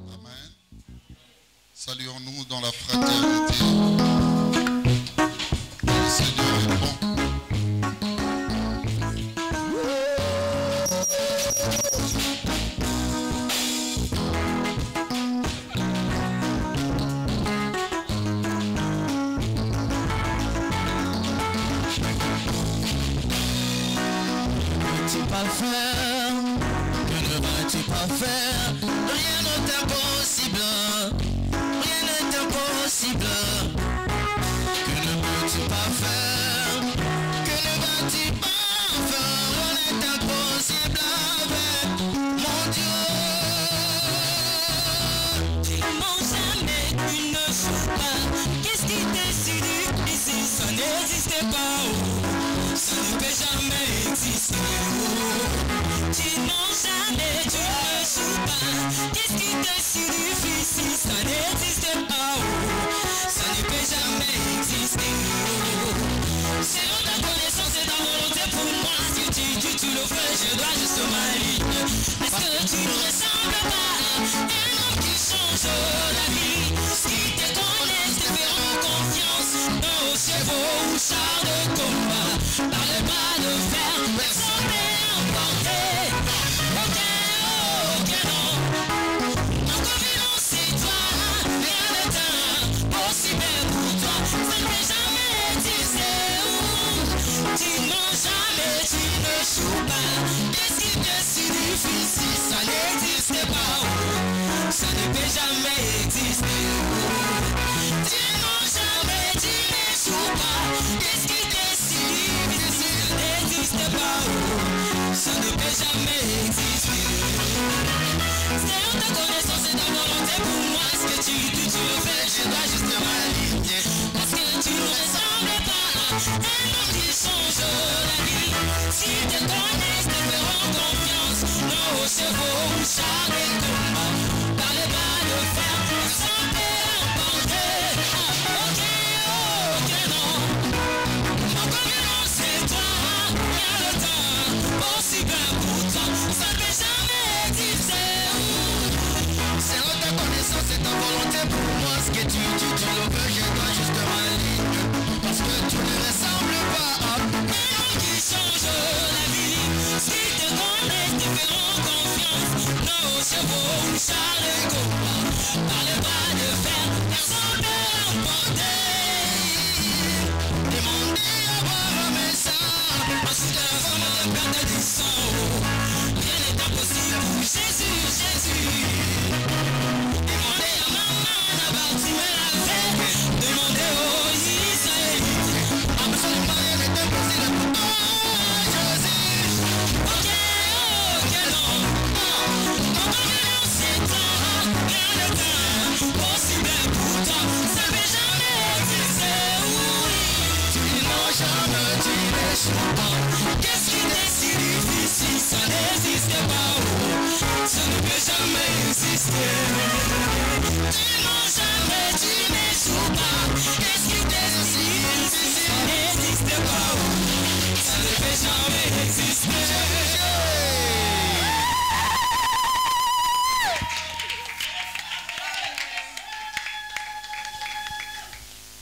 Amen. Saluons-nous dans la fraternité. Le Seigneur est bon.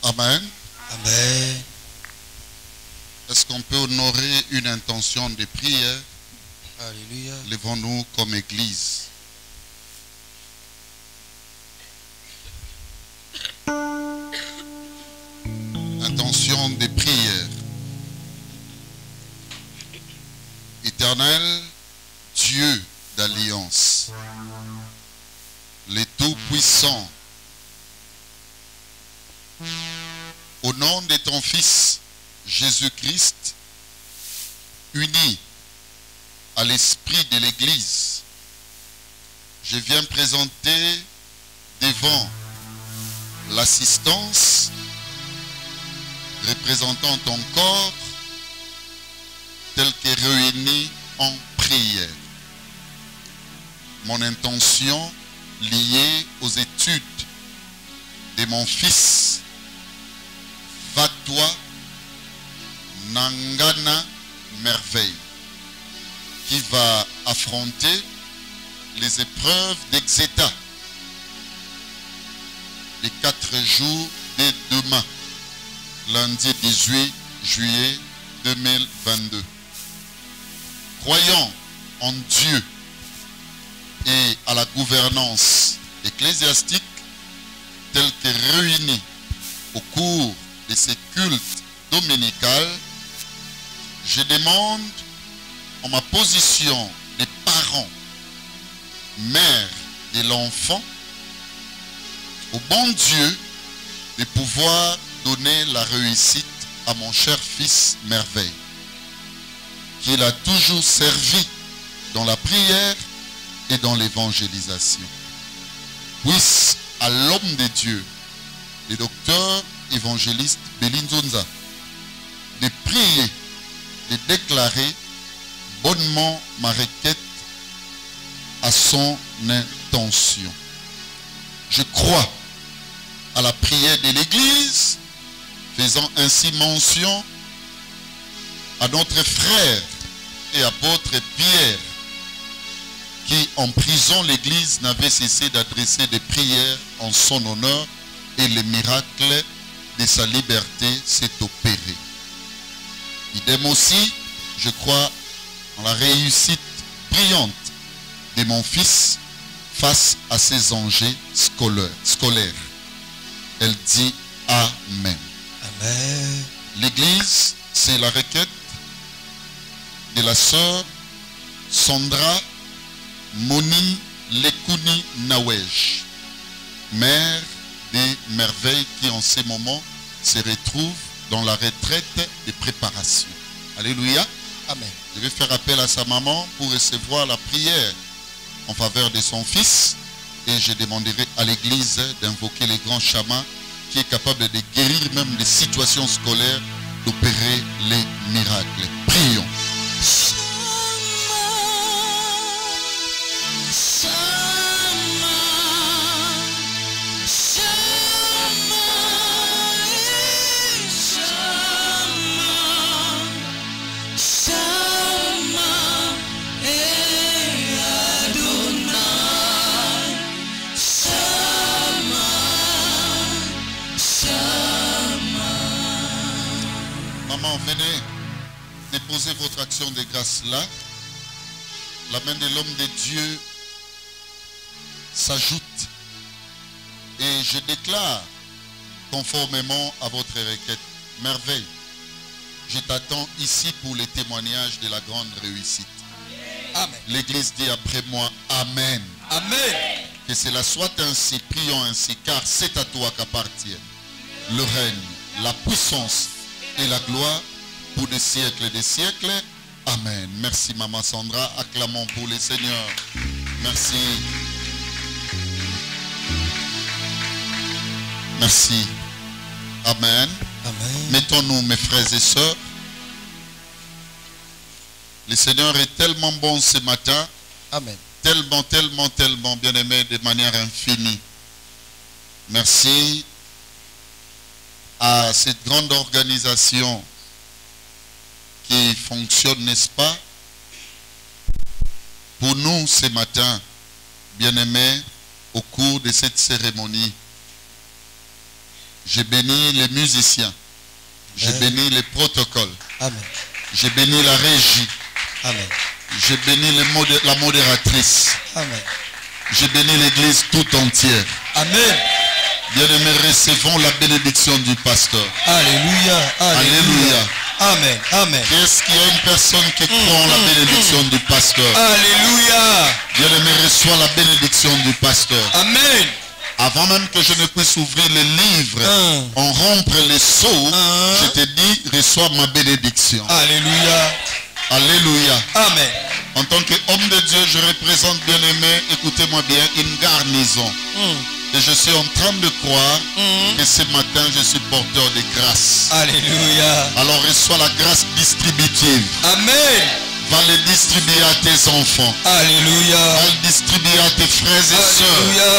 Amen. Amen. Est-ce qu'on peut honorer une intention de prière? Alléluia. Levons-nous comme Église. Intention de prière. Éternel Dieu d'alliance, le Tout-Puissant, au nom de ton Fils Jésus-Christ, uni à l'esprit de l'Église, je viens présenter devant l'assistance représentant ton corps tel que réuni en prière. Mon intention liée aux études de mon fils, va-toi, Nangana Merveille, qui va affronter les épreuves d'Exeta. Les 4 jours dès demain, lundi 18 juillet 2022. Croyant en Dieu et à la gouvernance ecclésiastique telle que réunie au cours de ces cultes dominicaux, je demande en ma position de parent, mère de l'enfant, au bon Dieu de pouvoir donner la réussite à mon cher fils Merveille, qu'il a toujours servi dans la prière et dans l'évangélisation. Puisse à l'homme de Dieu, le docteur évangéliste Belinzonza, de prier, de déclarer bonnement ma requête à son intention. Je crois à la prière de l'Église, faisant ainsi mention à notre frère et apôtre Pierre, qui en prison l'Église n'avait cessé d'adresser des prières en son honneur et le miracle de sa liberté s'est opéré. Idem aussi, je crois en la réussite brillante de mon fils face à ses enjeux scolaires. Elle dit Amen. Amen. L'Église, c'est la requête de la sœur Sandra Moni Lekuni Nawej, mère des merveilles qui en ces moments se retrouve dans la retraite de préparation. Alléluia. Amen. Je vais faire appel à sa maman pour recevoir la prière en faveur de son fils et je demanderai à l'Église d'invoquer les grands chamans qui est capable de guérir même des situations scolaires, d'opérer les miracles. Prions. Maman, venez déposer votre action de grâce là. La main de l'homme de Dieu s'ajoute. Et je déclare, conformément à votre requête, Merveille, je t'attends ici pour les témoignages de la grande réussite. Amen. L'Église dit après moi, Amen. Amen. Que cela soit ainsi, prions ainsi, car c'est à toi qu'appartiennent le règne, la puissance et la gloire pour des siècles et des siècles. Amen. Merci maman Sandra. Acclamons pour le Seigneur. Merci. Merci. Amen. Amen. Mettons-nous, mes frères et sœurs. Le Seigneur est tellement bon ce matin. Amen. Tellement, tellement, tellement bien-aimé de manière infinie. Merci à cette grande organisation qui fonctionne, n'est-ce pas, pour nous ce matin, bien-aimés, au cours de cette cérémonie. J'ai béni les musiciens, j'ai béni les protocoles, Amen. j'ai béni la régie, Amen. j'ai béni la modératrice, Amen. j'ai béni l'église tout entière. Amen. Bien-aimés, recevons la bénédiction du pasteur. Alléluia. Alléluia. Amen. Amen. Qu'est-ce qu'il y a une personne qui croit en la bénédiction du pasteur? Alléluia. Bien-aimé, reçois la bénédiction du pasteur. Amen. Avant même que je ne puisse ouvrir les livres, en rompre les sceaux, je te dis, reçois ma bénédiction. Alléluia. Alléluia. Amen. En tant qu'homme de Dieu, je représente, bien-aimé, écoutez-moi bien, une garnison. Et je suis en train de croire que ce matin, je suis porteur de grâce. Alléluia. Alors reçois la grâce distributive. Amen. Va le distribuer à tes enfants. Alléluia. Va le distribuer à tes frères et sœurs. Alléluia.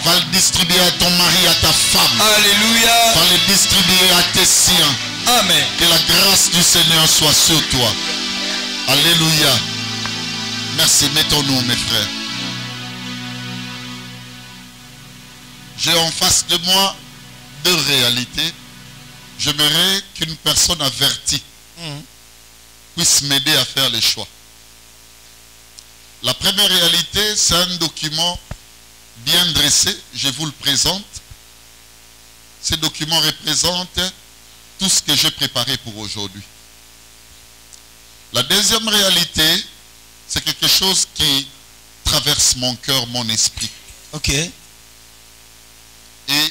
Va le distribuer à ton mari, à ta femme. Alléluia. Va le distribuer à tes siens. Amen. Que la grâce du Seigneur soit sur toi. Alléluia. Merci, mettons-nous, mes frères. J'ai en face de moi deux réalités. J'aimerais qu'une personne avertie puisse m'aider à faire les choix. La première réalité, c'est un document bien dressé. Je vous le présente. Ce document représente tout ce que j'ai préparé pour aujourd'hui. La deuxième réalité, c'est quelque chose qui traverse mon cœur, mon esprit. Ok. Et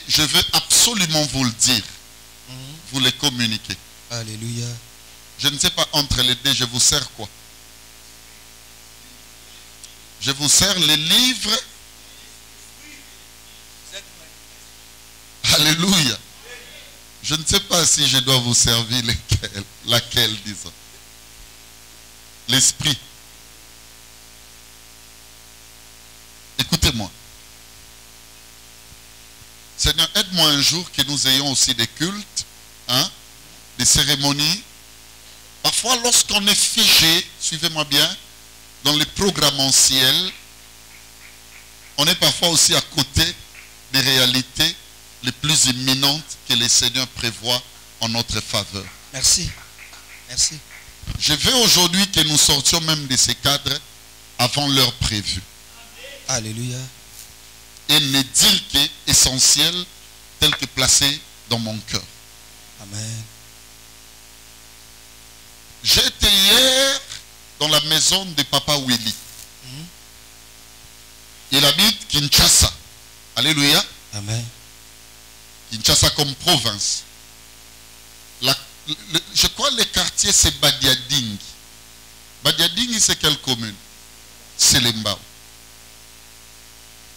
je veux absolument vous le dire. Vous le communiquer. Alléluia. Je ne sais pas, entre les deux, je vous sers quoi? Je vous sers les livres. Alléluia. Je ne sais pas si je dois vous servir laquelle, disons. L'esprit. Écoutez-moi. Seigneur, aide-moi un jour que nous ayons aussi des cultes, des cérémonies. Parfois, lorsqu'on est figé, suivez-moi bien, dans les programmentiels, on est parfois aussi à côté des réalités les plus imminentes que le Seigneur prévoit en notre faveur. Merci. Merci. Je veux aujourd'hui que nous sortions même de ces cadres avant l'heure prévue. Alléluia. Et ne dire qu'essentiel tel que placé dans mon cœur. Amen. J'étais hier dans la maison de Papa Willy. Il habite Kinshasa. Alléluia. Amen. Kinshasa comme province. Je crois que le quartier c'est Badiadingi. Badiadingi c'est quelle commune? C'est Lembao.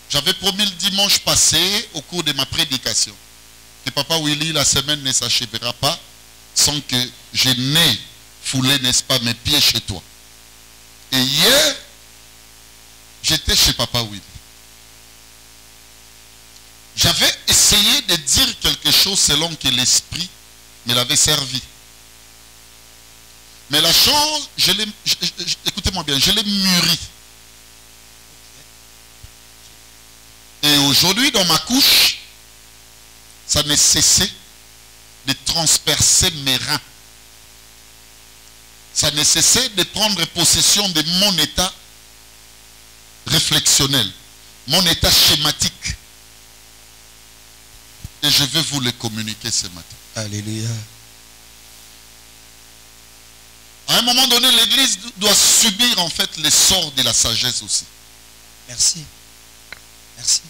J'avais promis le dimanche passé au cours de ma prédication que Papa Willy la semaine ne s'achèvera pas sans que je n'ai foulé, n'est-ce pas, mes pieds chez toi. Et hier, j'étais chez Papa Willy. J'avais essayé de dire quelque chose selon que l'esprit me l'avait servi. Mais la chose, écoutez-moi bien, je l'ai mûri. Et aujourd'hui, dans ma couche, ça ne cessait de transpercer mes reins. Ça ne cessait de prendre possession de mon état réflexionnel, mon état schématique. Et je vais vous le communiquer ce matin. Alléluia. À un moment donné, l'Église doit subir en fait l'essor de la sagesse aussi. Merci. Merci.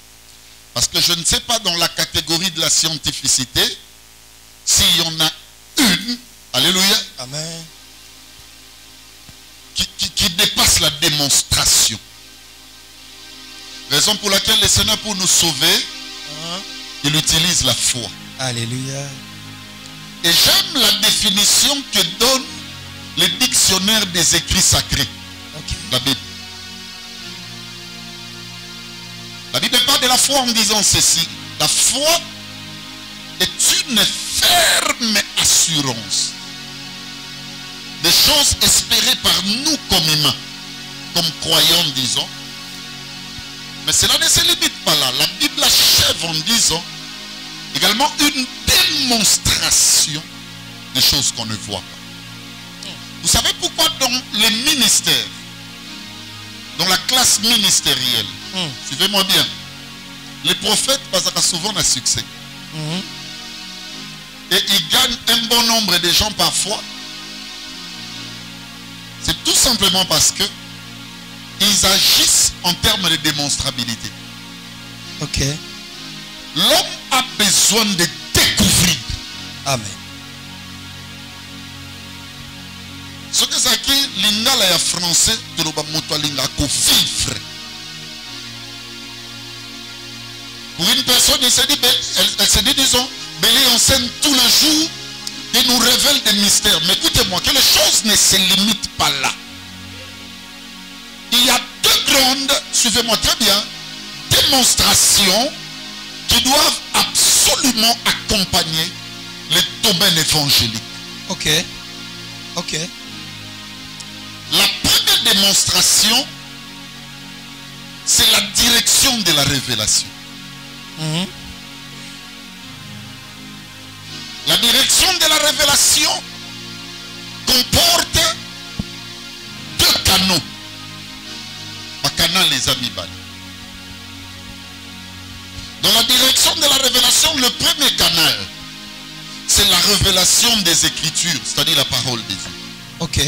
Parce que je ne sais pas dans la catégorie de la scientificité s'il y en a une, alléluia, Amen. qui dépasse la démonstration. Raison pour laquelle le Seigneur, pour nous sauver, il utilise la foi. Alléluia. Et j'aime la définition que donne le dictionnaire des écrits sacrés. Ok. La Bible. La Bible parle de la foi en disant ceci. La foi est une ferme assurance des choses espérées par nous comme humains, comme croyants, disons. Mais cela ne se limite pas là. La Bible achève en disant également une démonstration des choses qu'on ne voit pas. Vous savez pourquoi dans les ministères, dans la classe ministérielle, suivez-moi bien, les prophètes passent souvent un succès. Et ils gagnent un bon nombre de gens parfois. C'est tout simplement parce que ils agissent en termes de démonstrabilité. Ok. L'homme a besoin de découvrir. Amen. Ce que c'est que l'ingala ya français de l'obamoto linga ko vivre. Pour une personne, elle se dit, disons, Béli enseigne tous les jours et nous révèle des mystères. Mais écoutez-moi, que les choses ne se limitent pas là. Il y a deux grandes, suivez-moi très bien, démonstrations qui doivent absolument accompagner le domaine évangélique. Ok. Ok. La première démonstration, c'est la direction de la révélation. La direction de la révélation comporte deux canaux. Un canal, les amis. Dans la direction de la révélation, le premier canal, c'est la révélation des Écritures, c'est-à-dire la parole de Dieu. Ok.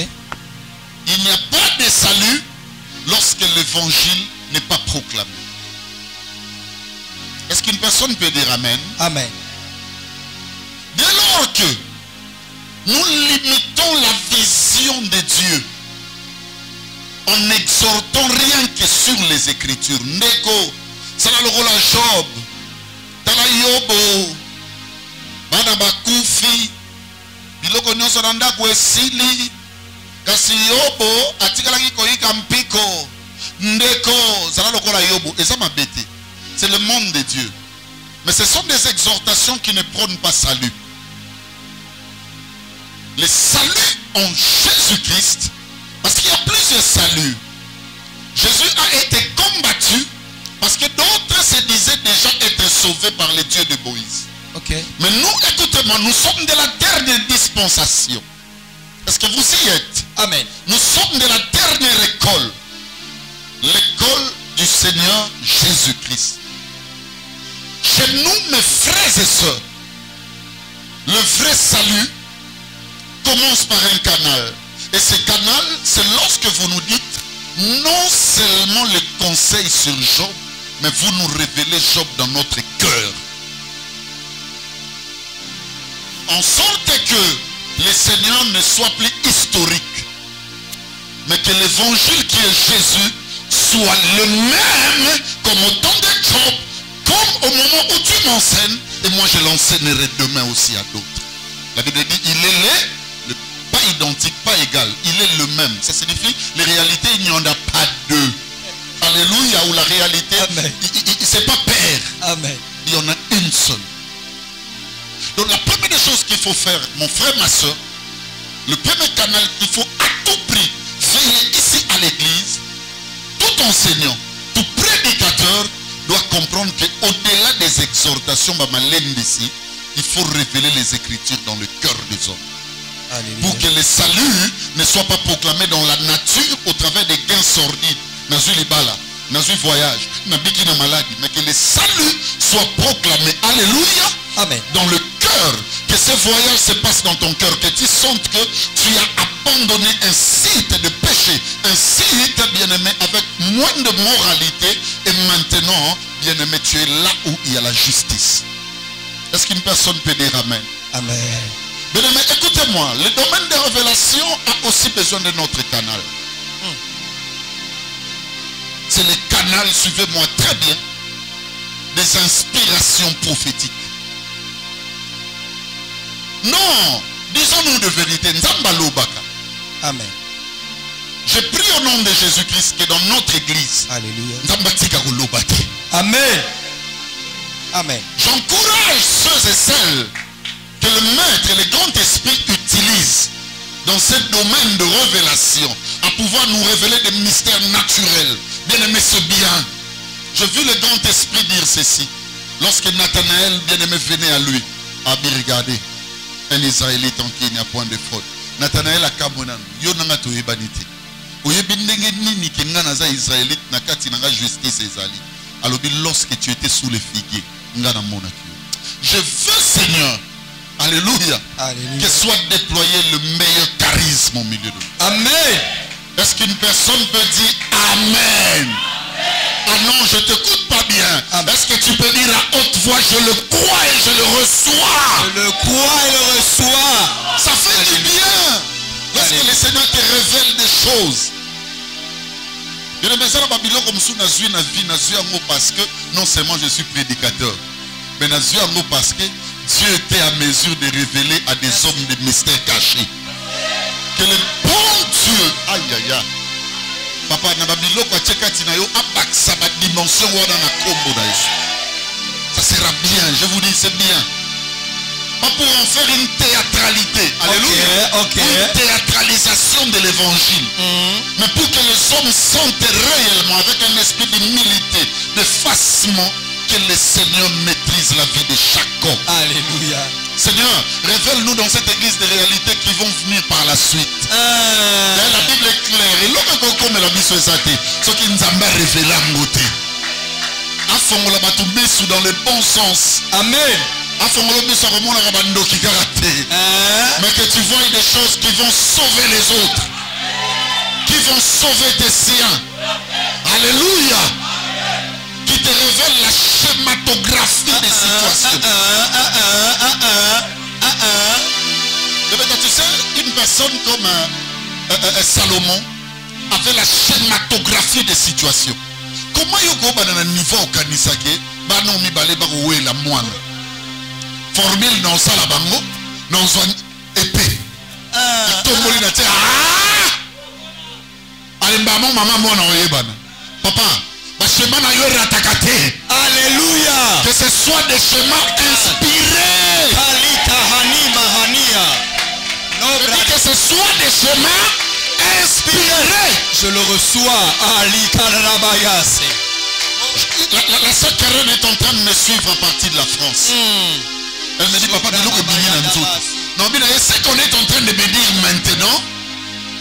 Il n'y a pas de salut lorsque l'évangile n'est pas proclamé. Est-ce qu'une personne peut dire Amen? Amen. Dès lors que nous limitons la vision de Dieu en n'exhortant rien que sur les Écritures, Ndeko, Salalorola Job, Tala Yobo, Bana Bakufi, Biloko Nyonso Nanda Kwesili, Kasi Yobo, Atikalaki Koika Mpiko, Ndeko, Salalorola Yobo, et ça m'a bêté. C'est le monde de Dieu. Mais ce sont des exhortations qui ne prônent pas salut. Le salut en Jésus-Christ, parce qu'il y a plusieurs saluts. Jésus a été combattu parce que d'autres se disaient déjà être sauvés par le Dieu de Moïse. Ok. Mais nous, écoutez-moi, nous sommes de la dernière dispensation. Est-ce que vous y êtes? Amen. Nous sommes de la dernière école. L'école du Seigneur Jésus-Christ. Chez nous, mes frères et sœurs, le vrai salut commence par un canal. Et ce canal, c'est lorsque vous nous dites non seulement le conseil sur Job, mais vous nous révélez Job dans notre cœur. En sorte que le Seigneur ne soit plus historique, mais que l'évangile qui est Jésus soit le même comme au temps de Job, comme au moment où tu m'enseignes, et moi je l'enseignerai demain aussi à d'autres. La Bible dit, il est pas identique, pas égal, il est le même. Ça signifie, les réalités, il n'y en a pas deux. Alléluia, ou la réalité, c'est pas pair. Amen. Il y en a une seule. Donc la première des choses qu'il faut faire, mon frère, ma soeur, le premier canal qu'il faut à tout prix veiller ici à l'église, tout enseignant, tout prédicateur doit comprendre qu'au-delà des exhortations, d'ici, il faut révéler les Écritures dans le cœur des hommes. Alléluia. Pour que le salut ne soit pas proclamé dans la nature au travers des gains sordides. Nazu libala, nazu voyage, nabiki na maladie, mais que le salut soit proclamé. Alléluia. Amen. Dans le cœur, que ce voyage se passe dans ton cœur, que tu sentes que tu as abandonné un site de péché, un site, bien-aimé, avec moins de moralité, et maintenant, bien-aimé, tu es là où il y a la justice. Est-ce qu'une personne peut dire Amen? Amen. Bien-aimé, écoutez-moi, le domaine des révélations a aussi besoin de notre canal. C'est le canal, suivez-moi très bien, des inspirations prophétiques. Non, disons-nous de vérité. Amen. Je prie au nom de Jésus-Christ que dans notre église, Alléluia. Amen. Amen. Amen. J'encourage ceux et celles que le Maître et le Grand Esprit utilisent dans ce domaine de révélation à pouvoir nous révéler des mystères naturels. Bien-aimé, c'est bien. J'ai vu le Grand Esprit dire ceci. Lorsque Nathanaël, bien-aimé, venait à lui. Abi, regardez. Un Israélite en qui il n'y a point de faute. Nathanaël a kamonan. Yo nanga to ebaniti. Oyebi ndenge nini ke nga naza Israélite na kati nanga justice ezali. Alors lorsque tu étais sous les figuiers, nga na mona ki. Je veux, Seigneur, alléluia, Alléluia. que soit déployé le meilleur charisme au milieu de nous. Amen. Est-ce qu'une personne peut dire Amen? Ah non, je ne t'écoute pas bien. Est-ce que tu peux dire à haute voix, je le crois et je le reçois? Je le crois et le reçois. Ça fait du bien. Lorsque le Seigneur te révèle des choses. Je ne me sens pas comme si parce que non seulement je suis prédicateur, mais parce que Dieu était à mesure de révéler à des hommes des mystères cachés. Que le bon Dieu, aïe aïe aïe, papa nababiloko atchekati na yo abakisa ba dimension wana na kombo na Yesu. Ça sera bien, je vous dis c'est bien. Pas pour en faire une théâtralité. Alléluia. Ok. Une théâtralisation de l'évangile. Mais pour que les hommes sentent réellement avec un esprit d'humilité, d'effacement, que le Seigneur maîtrise la vie de chaque homme. Alléluia. Seigneur, révèle-nous dans cette église des réalités qui vont venir par la suite. La Bible est claire. Et l'autre comme la Bible est ce qui nous a révélé à côté. Dans le bon sens. Amen. Mais que tu vois des choses qui vont sauver les autres, qui vont sauver tes siens. Alléluia. Qui te révèle la schématographie des situations. Tu sais, une personne comme Salomon avait la schématographie des situations. Comment il y a un niveau au Kanisake, Banomi Baleba Oué la moine. Formule dans ça la bango, dans une épée. Tomboli na tia. Allez, maman, moi non yebana. Papa. Alléluia. Que ce soit des schémas inspirés. Que ce soit des schémas inspirés. Je le reçois. La sœur Karen est en train de me suivre à partir de la France. Elle me dit, papa, dis-nous que non, mais c'est qu'on est en train de me dire maintenant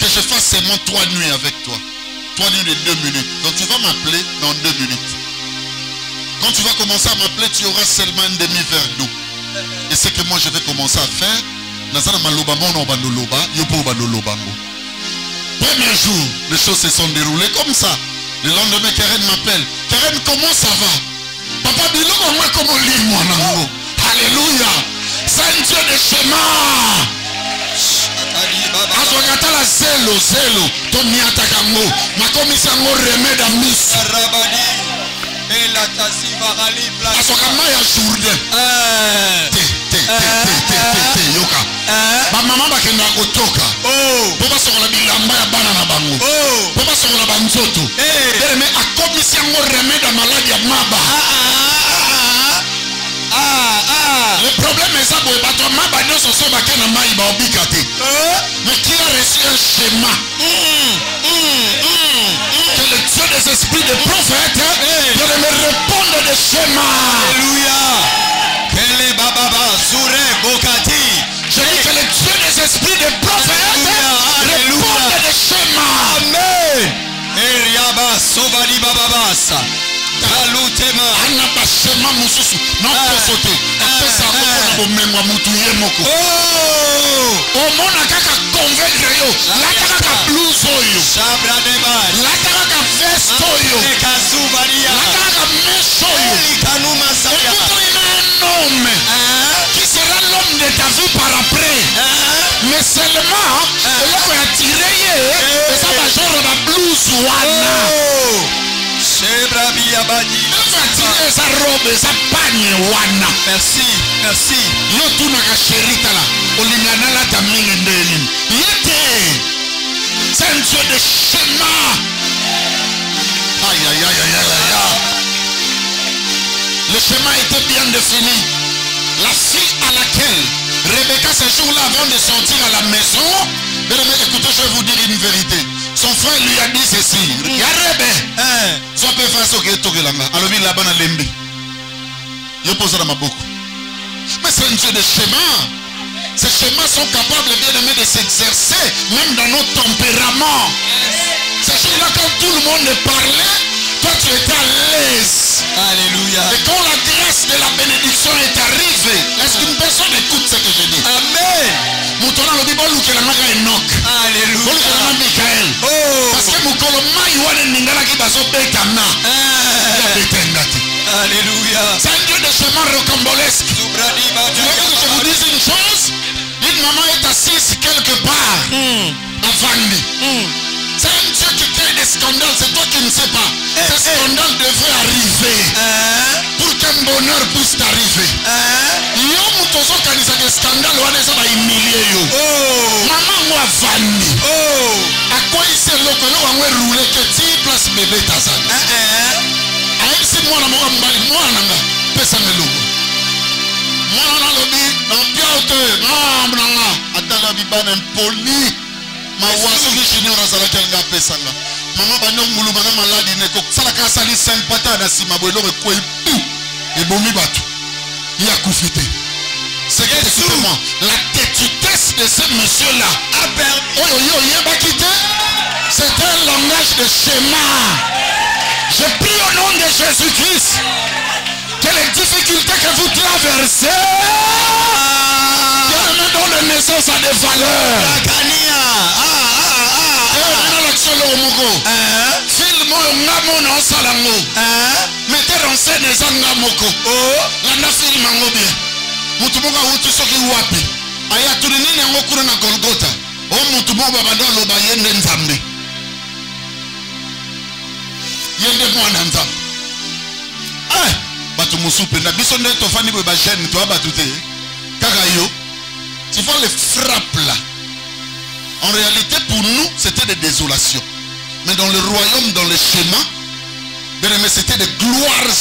que je fasse seulement 3 nuits avec toi. 3 nuits de 2 minutes. Donc tu vas m'appeler dans 2 minutes. Quand tu vas commencer à m'appeler, tu auras seulement un demi-verre d'eau. Et ce que moi je vais commencer à faire, premier jour, les choses se sont déroulées comme ça. Le lendemain, Karen m'appelle. Karen, comment ça va? Papa, dis-nous moi comment lire moi. Alléluia. C'est un Dieu de schéma. Azwakatala zelo Tomi atakango makomisango remède à miss Azwakama ya Jourdain yoka bamama bakenda kotoka po basokola bilamba ya bana na bango po basokola banzoto mais akomisango remède à maladie ya maba. Le problème est ça, mais qui a reçu un schéma que le Dieu des esprits des prophètes de me répondre des schémas. Alléluia. Je dis que le Dieu des esprits des prophètes répondre des schémas. Amen. Anabashema mususu na kosote apesa ko memwa mutu ye moko omona kaka convaincre yo lata kaka blouse oyo lata kaka veste oyo lata kaka meche oyo un homme qui sera l'homme de ta vie par après mais seulement eloko ya tire ye eza ba genre ba blouse wana. Merci, merci. C'est un Dieu de schéma. Aïe, aïe, aïe, aïe, aïe. Le schéma était bien défini. La fille à laquelle Rebecca ce jour-là avant de sortir à la maison, écoutez, je vais vous dire une vérité. Son frère lui a dit ceci. Yarebe. Soit peu face au ghetto gelanga. Alors il là-bas dans l'embi. Il pose dans ma boucle. Mais c'est un Dieu de schéma. Ces schémas sont capables bien aimés de s'exercer même dans nos tempéraments. Ces jours-là quand tout le monde parlait, toi tu étais à l'aise. Alléluia. Et quand la grâce de la bénédiction est arrivée, est-ce qu'une personne écoute ce que je dis? Amen. Alléluia. Parce que Alléluia. C'est un Dieu de chemin rocambolesque. Tu veux que je vous dise une chose? Une maman est assise quelque part à Vandi. C'est un Dieu qui crée des scandales. C'est toi qui ne sais pas. Ces scandales devraient arriver pour qu'un bonheur puisse t'arriver. Le scandale va humilier yo. Maman moi Vandi. À quoi il s'est locolé ou à rouler que tu place bébé Tazan. Si moi na moi mbali moi nanga pesa melugo. Moi na lobi na piaute na branga atala bibana poli. mawa soki junior azalaki anga apesanga mama bano muluma na maladi neko salaka sali 5 pata na sima bo eloko ekwe ebomi bato ya kufite. C'est que écoutez-moi, la têtutesse de ce monsieur-là a permis. C'est un langage de schéma. Je prie au nom de Jésus-Christ que les difficultés que vous traversez viennent donner naissance à des valeurs. Mettez en scène les angamoko. La film en bien. Mutumoga utu soki wapi aya tulinini yango kuna na Golgotha o mutumoga babando loba yende nzambe yende mwana nzambe batu musupe na biso nde tofani bo ba jeune to abatu te kaka yo tu vois les frappes là en réalité pour nous c'était des désolations mais dans le royaume dans le schéma bien aimé c'était des gloires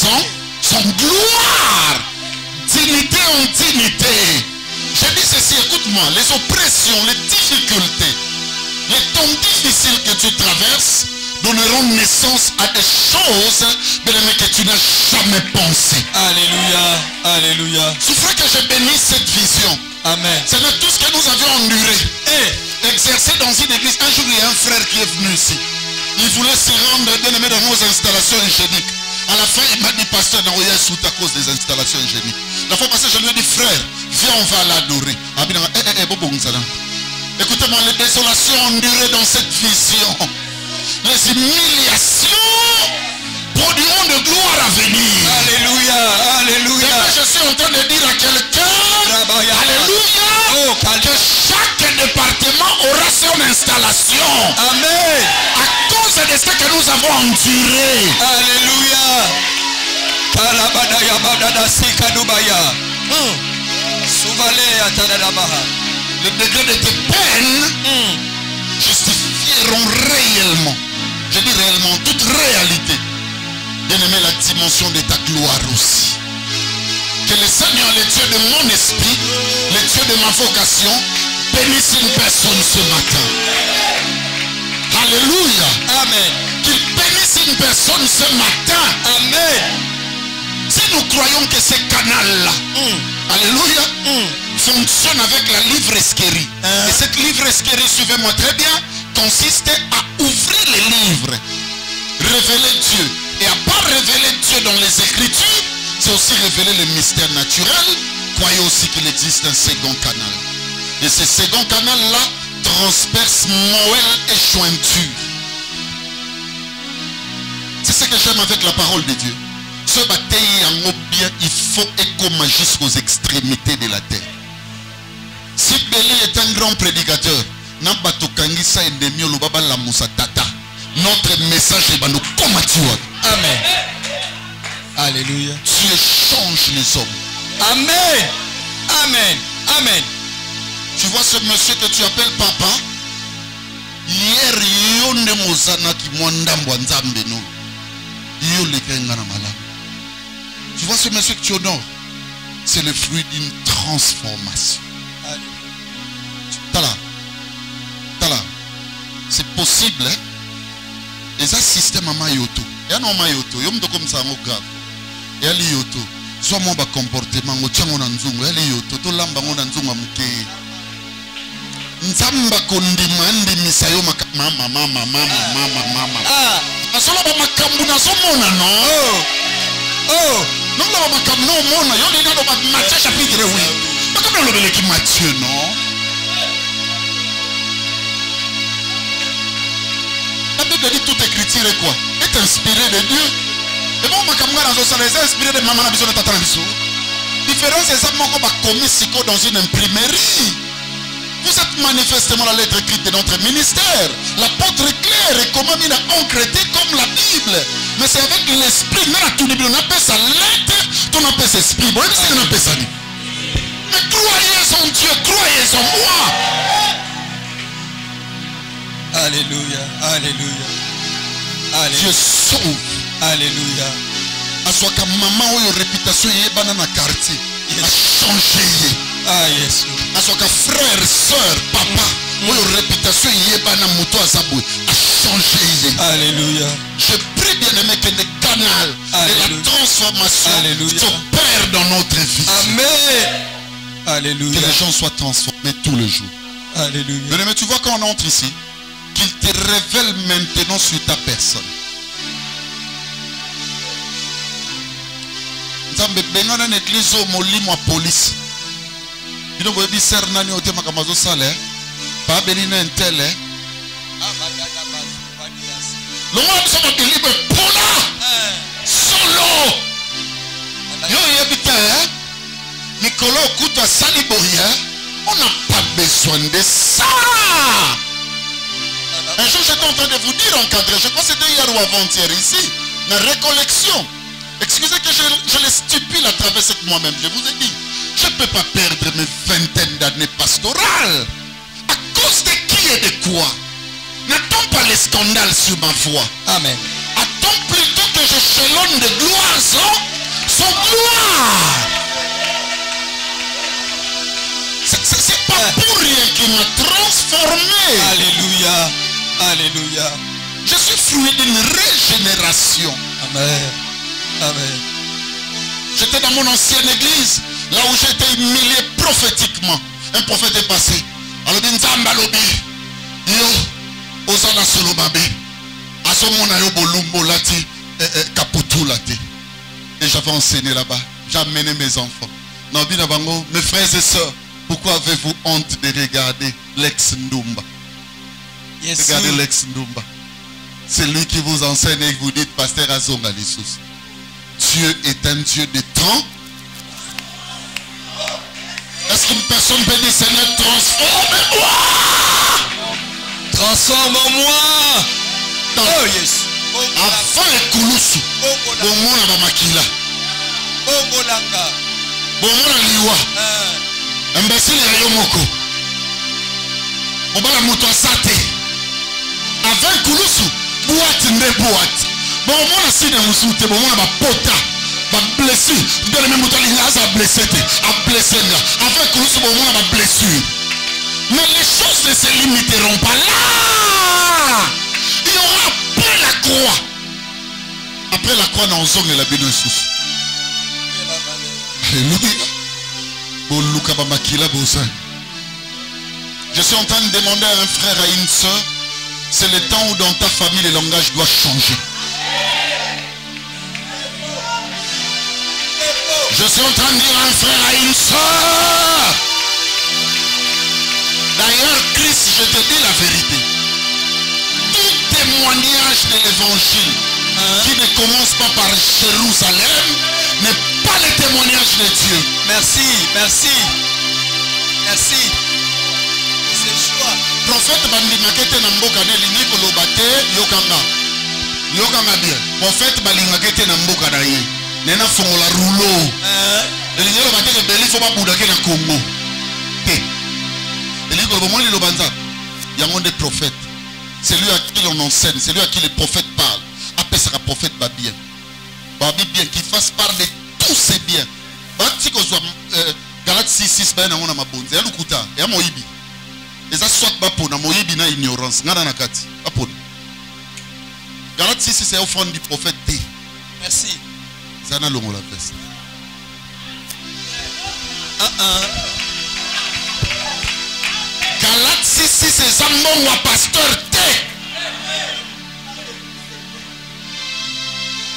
sans gloire. Dignité en dignité. Je dis ceci, écoute-moi, les oppressions, les difficultés, les temps difficiles que tu traverses donneront naissance à des choses que tu n'as jamais pensées. Alléluia, alléluia. Souffrez que je bénisse cette vision. Amen. C'est tout ce que nous avions enduré. Et exercé dans une église. Un jour, il y a un frère qui est venu ici. Il voulait se rendre bien aimé dans nos installations hygiéniques. À la fin, il m'a dit, pasteur, n'envoyez sous à cause des installations hygiéniques. La fois passée, je lui ai dit, frère, viens, on va l'adorer. Écoutez-moi, les désolations endurées dans cette vision, les humiliations produiront de gloire à venir. Alléluia, alléluia. Et je suis en train de dire à quelqu'un, alléluia, que chaque département aura son installation. Amen. À cause de ce que nous avons enduré. Alléluia. Le degré de tes peines justifieront réellement, je dis réellement, toute réalité, bien aimé, la dimension de ta gloire aussi. Que le Seigneur, le Dieu de mon esprit, le Dieu de ma vocation, bénisse une personne ce matin. Alléluia. Amen. Qu'il bénisse une personne ce matin. Amen. Si nous croyons que ce canal-là, alléluia, fonctionne avec la livresquerie. Et cette livresquerie, suivez-moi très bien, consiste à ouvrir les livres, révéler Dieu. Et à part révéler Dieu dans les Écritures, c'est aussi révéler le mystère naturel. Croyez aussi qu'il existe un second canal. Et ce second canal-là transperce moelle et jointure. C'est ce que j'aime avec la parole de Dieu. Ce bataille en bien, il faut écouter jusqu'aux extrémités de la terre. Si Béli est un grand prédicateur, notre message est nous comme tu vois. Amen. Alléluia. Tu échanges les hommes. Amen. Amen. Amen. Tu vois ce monsieur que tu appelles papa. Hier, il y a un qui tu vois ce monsieur que tu honores, c'est le fruit d'une transformation. Tala. C'est possible, hein? Et ça, système à Mayoto. Il y a un Mayoto. Il y a un comme ça, grave. Il y a Yoto. Soit mon comportement, il y a un Yoto. Tout l'amba, on a un Zunga Mouké. Nzamba kondimandi misayo mama. Asolo ba makambu na somona no. Oh. Non la makambu no mona yo ndina do ba Matthieu chapitre 8. Makambu lo beleki Matthieu non. La Bible dit toute écriture est quoi? Est inspirée de Dieu. Et bon makambu na zo ça les inspiré de maman na biso na tata na biso. Différence c'est ça moko ba commis siko dans une imprimerie. Vous êtes manifestement la lettre écrite de notre ministère. L'apôtre est clair et comment il a encrété comme la Bible. Mais c'est avec l'esprit. On appelle ça lettre, on appelle ça esprit. Bon, on appelle ça. Mais croyez en Dieu, croyez en moi. Alléluia, alléluia. Dieu sauve. Alléluia. À soit que maman ou une réputation est dans le quartier. A changé. Ah, yes. À soit que frère, soeur, papa, Une réputation yebana moto azabou a changé. Alléluia. Je prie bien aimé que les canaux de la transformation s'opèrent dans notre vie. Amen. Alléluia. Que les gens soient transformés tous les jours. Alléluia. Mais tu vois quand on entre ici, qu'il te révèle maintenant sur ta personne. Nzambe benga na église au molimo a police. Bino boyebi ser nani ote makamazo sale. Pa benina entele. Le monde se moque libre pola. Solo. Yo yebita Nicolas Okuta Saliboria. On n'a pas besoin de ça. Un jour j'étais en train de vous dire encadré. Je crois que c'était hier ou avant-hier ici. La récollection. Excusez que je les stipule à travers ce que moi-même je vous ai dit. Je ne peux pas perdre mes vingtaines d'années pastorales. À cause de qui et de quoi? N'attends pas les scandales sur ma voix. Amen. Attends plutôt que j'échelonne de gloire son gloire. C'est pas pour rien qu'il m'a transformé. Alléluia. Alléluia. Je suis fruit d'une régénération. Amen. Amen. J'étais dans mon ancienne église, là où j'étais humilié prophétiquement. Un prophète est passé. Alors, Nzamba lobi, yo, osana solo babe, asomona yo bolumbo lati, kaputu lati. Et j'avais enseigné là-bas. J'ai amené mes enfants. Nabi Nabango, mes frères et sœurs, pourquoi avez-vous honte de regarder l'ex Ndumba? Yes, regardez l'ex Ndumba. C'est lui qui vous enseigne et vous dites, Pasteur Azonga Lissous. Dieu est un Dieu de temps. Est-ce qu'une personne peut dire, Seigneur, transforme-moi? Transforme-moi. Oh yes. Avant le Kouloussou, bon monde à Bamakila. Bon monde à Liwa. Imbécile à Yomoko. Obala moto asate. Avant le Kouloussou, boîte ne boîte. Bon monde à Sina Moussoute, bon monde à Pota. Va blessure. Bien le même moto à blessé. À blessé. Avant le Kouloussou, bon monde à blessure. Mais les choses ne se limiteront pas là. Il y aura après la croix. Après la croix, nous sommes la bénédiction. Alléluia. Je suis en train de demander à un frère, à une soeur, c'est le temps où dans ta famille, le langage doit changer. Je suis en train de dire à un frère, à une soeur. D'ailleurs, Christ, je te dis la vérité. Tout témoignage de l'évangile qui ne commence pas par Jérusalem n'est pas le témoignage de Dieu. Merci, merci. Merci. C'est choix. Prophète Bandimakete Namboka ne lingi kolobate yokanga. Yokanga bien. Prophète Balingakete Namboka na ye. Nena fongola rouleau. Lingi kolobate ke beli fo ba budake na Congo. Il y a des prophètes. C'est lui à qui l'on enseigne. C'est lui à qui les prophètes parlent. Après ça, le prophète va bien. Babi bien, qu'il fasse part de tous ses biens. Galate 6, ben on a ma bonne. Il y a l'ukuta, il y a moïbi. Et ça soit bapona, moïbi na ignorance. Ngana nakati, bapona. Galate 6, c'est offrande du prophète T. Merci. Zana longo la veste. Galate 6, c'est Zambon ou pasteur T.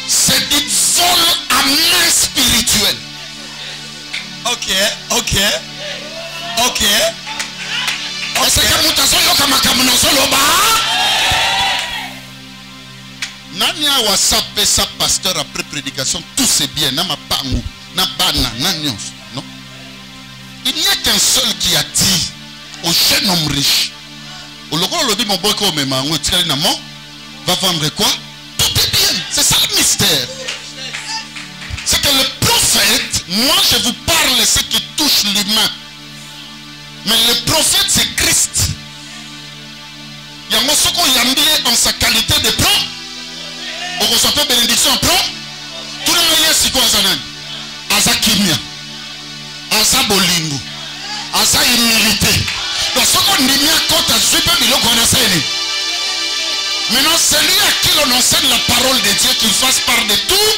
C'est du vol à main spirituelle. Ok, ok. Ok. Est-ce que mutazo yoka makamuno soloba? Nani a WhatsApp sa pasteur après prédication, tout c'est bien. Na mapangu, na bana, na nyons. Non? Il n'y a qu'un seul qui a dit au jeune homme riche. Au logo le dit mon boy comme mango tikalinamo va vendre quoi? Tout est bien. C'est ça le mystère. C'est que le prophète, moi je vous parle ce qui touche l'humain. Mais le prophète c'est Christ. Yamosoko Yambi en sa qualité de pro. On reçoit bénédiction pro. Tout le monde est quoi zanan? Asa kimia. Asa bolingo. Asa humilité. Donc ce qu'on dit quand à super bilo qu'on enseigne. Maintenant celui à qui l'on enseigne la parole de Dieu qu'il fasse part de tout.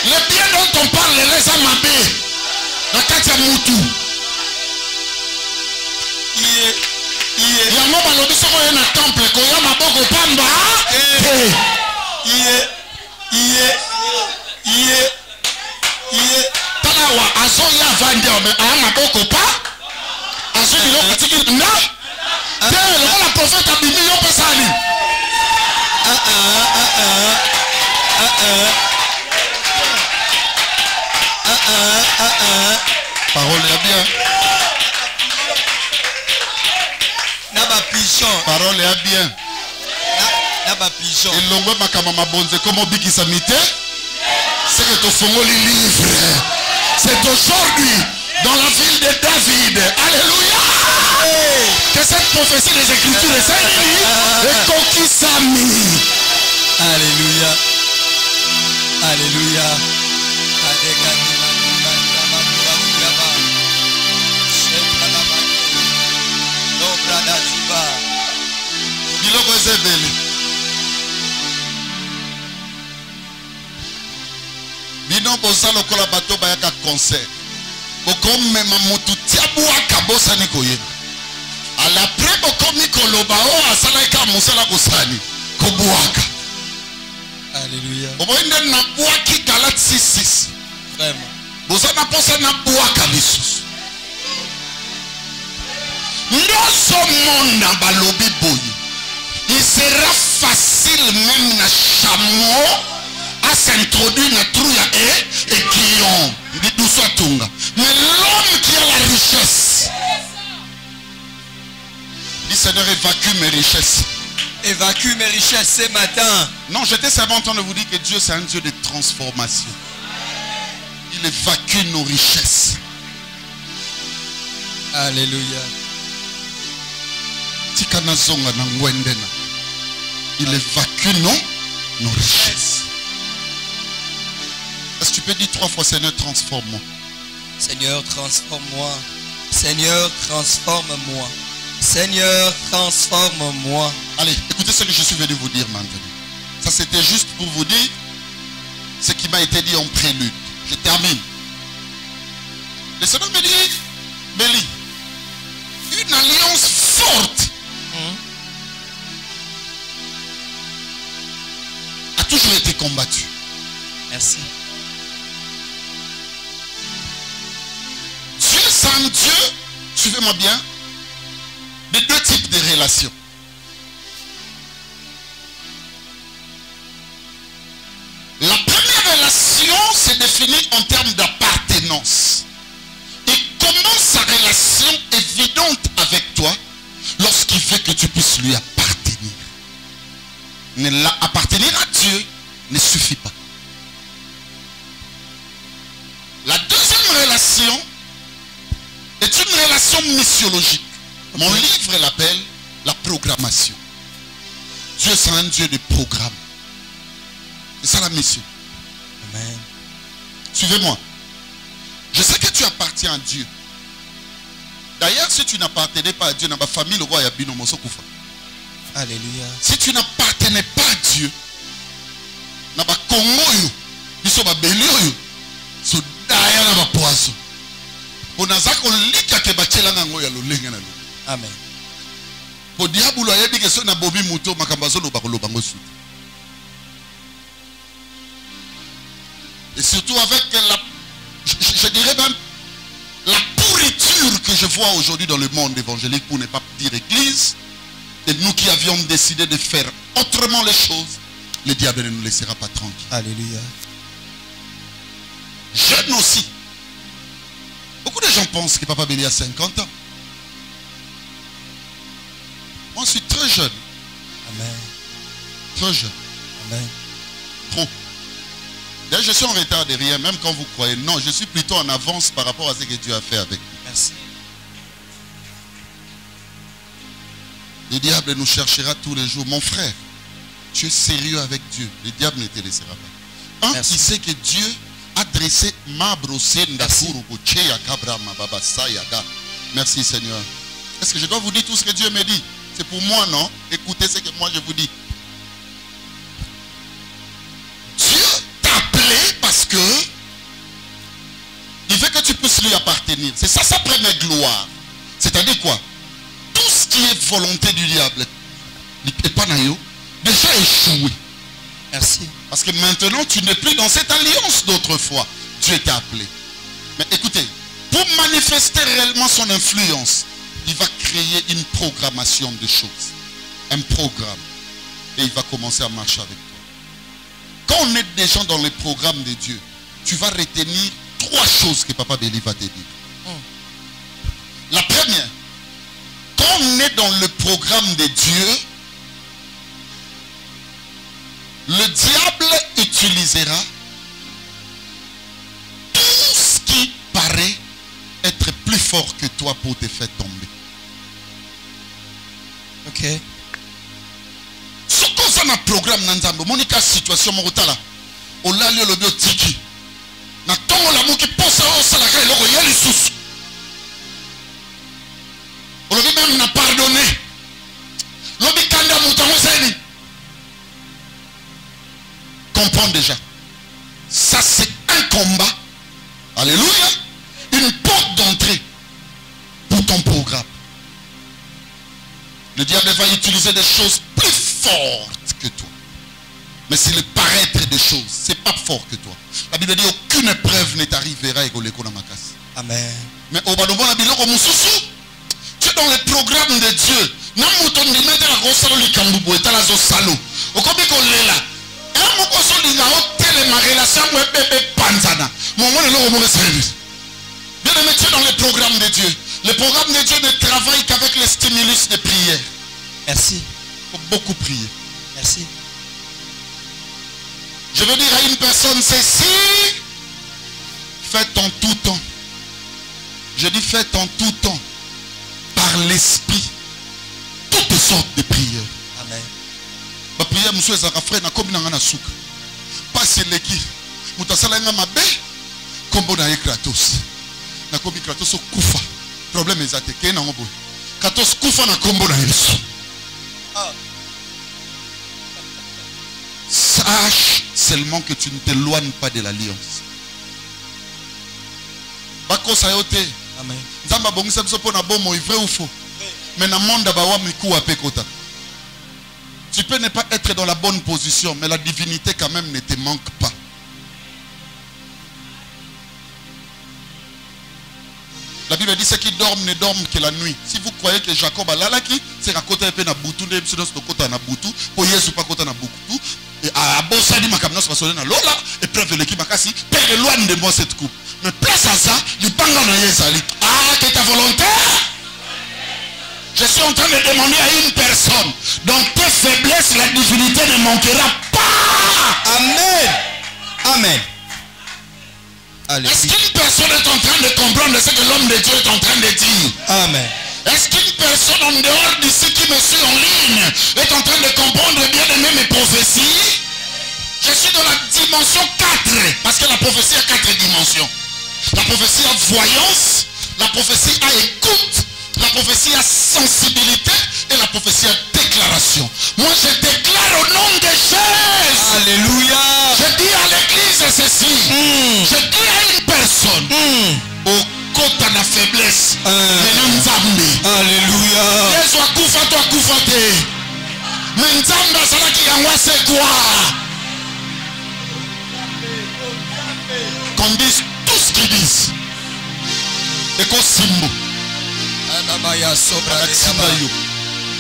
Le bien dont on parle les amabé. La katia mutu. Yango balobi soko ye na temple ko ya maboko pamba. Talawa azo ya vandi ome aya maboko pa. Azo biloko tiki na. Te le prophète abimi yo pesani. Parole est bien. Naba pigeon. Parole est bien. Naba pigeon. Et l'ongwe makamama bonze comme biki samite. C'est que ton fongo les livre. C'est aujourd'hui dans la ville de David. Alléluia. Que cette prophétie des Écritures est celle et conquis Sami. Alléluia. Alléluia. Biloko ezebele. Bino boza lokola bato bayaka concert. Bokomema mutu tiabuaka bosani koyeba. Alapre bokomi koloba o asalaka musala kosani kobuaka. Alléluia. Oboinde na buaki Galate 6:6. Vraiment. Bozana posa na buaka lisusu. Noso mona balobi boyi. Il sera facile même na chameau à s'introduire na trouya et guillon. Il dit soit tunga. Mais l'homme qui a la richesse. Dit Seigneur évacue mes richesses. Évacue mes richesses ce matin. Non, j'étais simplement en train de vous dire que Dieu c'est un Dieu de transformation. Il évacue nos richesses. Alléluia. Il évacue nos richesses. Est-ce que tu peux dire 3 fois Seigneur transforme-moi? Seigneur transforme-moi. Seigneur transforme-moi. Seigneur transforme-moi. Allez, écoutez ce que je suis venu vous dire maintenant. Ça c'était juste pour vous dire ce qui m'a été dit en prélude. Je termine. Le Seigneur me dit, Béli, une alliance forte a toujours été combattue. Merci. Dieu sans Dieu, suivez-moi bien, de 2 types de relations. La première relation se définit en termes d'appartenance. Et comment sa relation est évidente avec toi lorsqu'il fait que tu puisses lui appartenir. Mais appartenir à Dieu ne suffit pas. La deuxième relation est une relation missiologique. Mon livre l'appelle la programmation. Dieu c'est un Dieu de programme. C'est ça la mission. Amen. Suivez-moi. Je sais que tu appartiens à Dieu. D'ailleurs, si tu n'appartenais pas à Dieu, dans ma famille, le roi Yabino Mosokoufa. Alléluia. Si tu n'appartenais pas à Dieu, dans ma Congo, ils sont ma Belio, so d'ailleurs dans ma poisson. Pour Nazako lika ke bachela nango ya lolenga na lo. Amen. Pour diabolo ayebi ke so na bobi muto makambazo lo bakolo bango su. Et surtout avec la, je dirais même, la pourriture que je vois aujourd'hui dans le monde évangélique, pour ne pas dire église, et nous qui avions décidé de faire autrement les choses, le diable ne nous laissera pas tranquilles. Alléluia. Jeune aussi. Beaucoup de gens pensent que Papa Béli a 50 ans. Moi, je suis très jeune. Amen. Très jeune. Amen. Trop. D'ailleurs, je suis en retard de rien, même quand vous croyez. Non, je suis plutôt en avance par rapport à ce que Dieu a fait avec nous. Merci. Le diable nous cherchera tous les jours. Mon frère, tu es sérieux avec Dieu. Le diable ne te laissera pas. Merci. Qui sait que Dieu a dressé ma brossée. Merci Seigneur. Est-ce que je dois vous dire tout ce que Dieu me dit? C'est pour moi, non? Écoutez ce que moi je vous dis. Dieu t'a appelé parce que il veut que tu puisses lui appartenir. C'est ça sa première gloire. C'est-à-dire quoi? Tout ce qui est volonté du diable, déjà échoué. Merci. Parce que maintenant, tu n'es plus dans cette alliance d'autrefois. Dieu t'a appelé. Mais écoutez, pour manifester réellement son influence, il va créer une programmation de choses. Un programme. Et il va commencer à marcher avec toi. Quand on est déjà dans le programme de Dieu, tu vas retenir 3 choses que Papa Béli va te dire. La première, quand on est dans le programme de Dieu, le diable utilisera tout ce qui paraît être plus fort que toi pour te faire tomber. Ok. Ce qu'on a un programme dans Nzambe, monika situation morotala, olali olobio tiki. Na tongo la mouki posa osalaka eloko ya lisusu. Olobi même n'a pardonné. Lobi kanda mutango zeni. Comprends déjà. Ça c'est un combat. Alléluia. Une porte d'entrée pour ton programme. Le diable va utiliser des choses plus fortes que toi. Mais c'est le paraître des choses. C'est pas fort que toi. La Bible dit aucune épreuve ne t'arrivera et Amen. mais au bas de biloko mususu, tu es dans le programme de Dieu. Namuton di mettre la grosse salle likambubu et la zo salo. Okobi kolela. Et moko so linga hotel ma relation avec bébé panzana. Mon mon le mo service. Bien aimé, tu es dans le programme de Dieu. Le programme de Dieu ne travaille qu'avec les stimulus de prière. Merci. Il faut beaucoup prier. Merci. Je veux dire à une personne, ceci, faites en tout temps. Je dis faites en tout temps, par l'esprit, toutes sortes de prières. Amen. Ma prière, monsieur Zakafre, na komi na souka. Pas c'est l'équipe. Moutasala nga mabe, kombo na Kratos. Na komi Kratos o kufa. Problème est attaqué na ngobo. Kratos kufa na kombo na Yesu. Sache seulement que tu ne t'éloignes pas de l'alliance. Bako sayote. Amen. Nzamba bongisa biso pona bomo vrai ou faux. Mais na monde bawa miku apekota. Tu peux ne pas être dans la bonne position, mais la divinité quand même ne te manque pas. La Bible dit ceux qui dorment ne dorment que la nuit. Si vous croyez que Jacob a lalaki, c'est à côté un peu na butu, ne pseudo kota na butu, pour Yesu pas kota na butu. Et à bossa dit makamnos pasole na lola et preuve de l'équipe makasi, père éloigne de moi cette coupe. Mais place à ça, il panga na Yesali. Ah, que ta volonté. Je suis en train de demander à une personne, dans tes faiblesses, la divinité ne manquera pas. Amen. Amen. Est-ce qu'une personne est en train de comprendre ce que l'homme de Dieu est en train de dire? Amen. Est-ce qu'une personne en dehors d'ici qui me suit en ligne est en train de comprendre bien aimé mes prophéties? Je suis dans la dimension 4, parce que la prophétie a 4 dimensions. La prophétie a voyance, la prophétie a écoute, la prophétie a sensibilité et la prophétie a déclaration. Moi je déclare au nom de Jésus. Alléluia. Je dis à l'église ceci. Je dis à une personne. Au côté de la faiblesse. Alléluia. Yesu akufa to akufa te. Mais Nzambe asalaki yango c'est quoi? Qu'on dise tout ce qu'ils disent. Et qu'on simbo. Anamaya sobra Simbayo.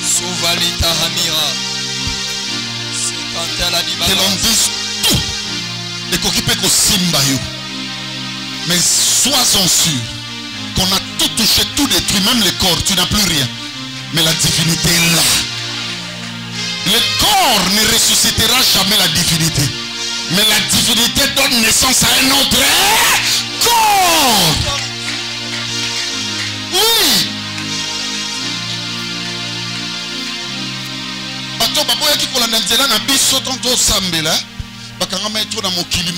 Souvalita Hamira. C'est quand elle a dit Que l'on dise tout. Et qu'on peut qu'on simbayo. Mais sois-en sûr qu'on a tout touché, tout détruit, même le corps, tu n'as plus rien. Mais la divinité est là. Le corps ne ressuscitera jamais la divinité. Mais la divinité donne naissance à un autre corps. Oui. Bato baboya ki kolanda nzela na biso tonto sambela. bakanga metro na mokili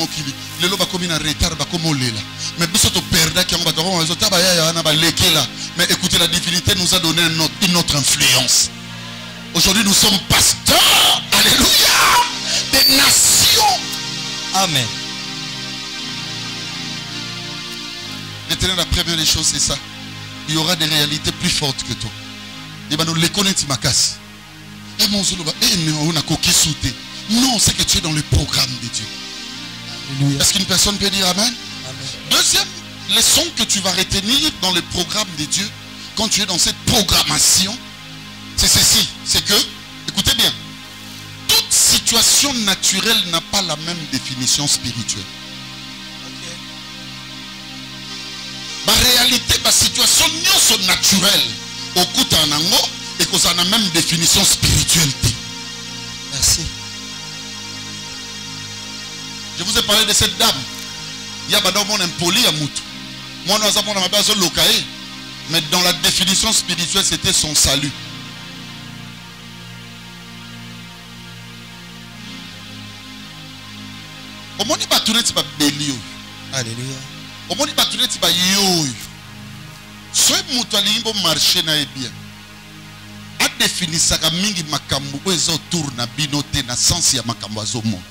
lelo bakomi na retard bakomolela mais biso to perda ki ngba to ko ba ya na ba lekela mais écoutez, la divinité nous a donné une autre influence. Aujourd'hui nous sommes pasteurs, alléluia, des nations. Amen. Maintenant la première des choses c'est ça. Il y aura des réalités plus fortes que toi. Et ben nous les connaissons makas. Et mon zoloba on a coquille sauté. Non, c'est que tu es dans le programme de Dieu. Est-ce qu'une personne peut dire amen? Amen. Deuxième leçon que tu vas retenir dans le programme de Dieu, quand tu es dans cette programmation, c'est ceci. C'est que, écoutez bien, toute situation naturelle n'a pas la même définition spirituelle. La réalité, la situation naturelle, au coup d'un ango, et qu'on a la même définition spirituelle. Merci. Je vous ai parlé de cette dame. Il y a un monde impoli à Moutou. Moi, nous avons besoin de locaï. Mais dans la définition spirituelle, c'était son salut. Au monde, il va tourner, il va bélier. Alléluia. Au monde, il va tourner, il va yo. Ce Moutou a l'imbo marché na bien. A défini ça comme mingi makambo. Ils ont tourné binoté na sens ya makambo azomo.